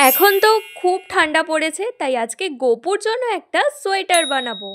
এখন তো খুব ঠান্ডা পড়েছে, তাই আজকে গোপুর জন্য একটা সোয়েটার বানাবো।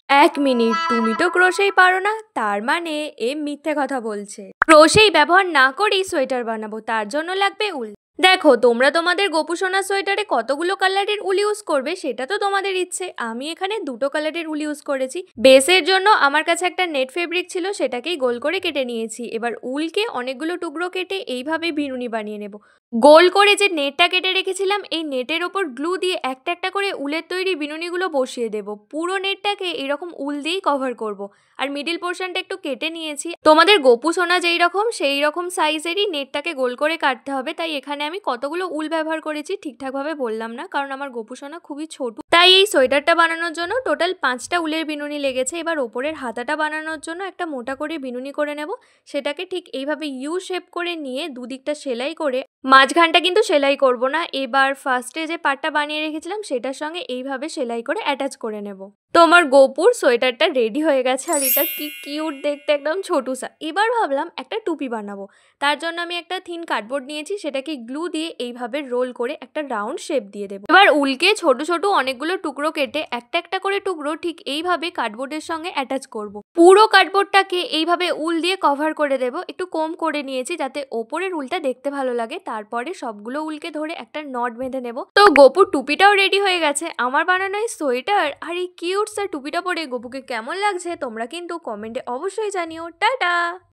1 মিনিট, তুমি তো ক্রোশেই পারো না, তার মানে এ মিথ্যে কথা বলছে। ক্রোশেই ব্যবহার না করেই সোয়েটার বানাবো, তার জন্য লাগবে উল। দেখো, তোমরা তোমাদের গোপু সোনা সোয়েটারে কতগুলো কালারের উল ইউজ করবে সেটা তো তোমাদের ইচ্ছে। আমি এখানে 2টো কালারের উল ইউজ করেছি। বেসের জন্য আমার কাছে একটা নেট ফেব্রিক ছিল, সেটাকেই গোল করে কেটে নিয়েছি। এবার উলকে অনেকগুলো টুকরো কেটে এইভাবে বিনুনি বানিয়ে নেব। গোল করে যে নেটটা কেটে রেখেছিলাম, এই নেটের ওপর গ্লু দিয়ে একটা একটা করে উলের তৈরি বিনুনিগুলো বসিয়ে দেব। পুরো নেটটাকে এরকম উল দিয়েই কভার করব। আর মিডিল পোর্শনটা একটু কেটে নিয়েছি। তোমাদের গোপু সোনা যেই রকম সেই রকম সাইজেরই নেটটাকে গোল করে কাটতে হবে। তাই এখানে আমি কতগুলো উল ব্যবহার করেছি ঠিকঠাকভাবে বললাম না, কারণ আমার গোপু সোনা খুবই ছোট। তাই এই সোয়েটারটা বানানোর জন্য টোটাল 5টা উলের বিনুনি লেগেছে। এবার ওপরের হাতাটা বানানোর জন্য একটা মোটা করে বিনুনি করে নেব। সেটাকে ঠিক এইভাবে ইউ শেপ করে নিয়ে দুদিকটা সেলাই করে, মাঝখানটা কিন্তু সেলাই করব না। এবার ফার্স্টে যে পার্টটা বানিয়ে রেখেছিলাম সেটার সঙ্গে এইভাবে সেলাই করে অ্যাটাচ করে নেব। তো আমার গোপুর সোয়েটারটা রেডি হয়ে গেছে। আর এটা কি কিউট দেখতে, একদম ছোটুসা। এবার ভাবলাম একটা টুপি বানাবো। তার জন্য আমি একটা থিন কার্ডবোর্ড নিয়েছি, সেটাকে গ্লু দিয়ে এইভাবে রোল করে একটা রাউন্ড শেপ দিয়ে দেবো। এবার উলকে ছোট ছোট অনেকগুলো টুকরো কেটে একটা একটা করে টুকরো ঠিক এইভাবে কার্ডবোর্ডের সঙ্গে অ্যাটাচ করব। পুরো কার্ডবোর্ডটাকে এইভাবে উল দিয়ে কভার করে দেব। একটু কম করে নিয়েছি যাতে ওপরের উলটা দেখতে ভালো লাগে। তারপরে সবগুলো উলকে ধরে একটা নট বেঁধে নেব। তো গোপুর টুপিটাও রেডি হয়ে গেছে। আমার বানানো এই সোয়েটার আর এই কিউট স্যার টুপিটা পরে গোপুকে কেমন লাগছে তোমরা কিন্তু কমেন্টে অবশ্যই জানিও। টাটা।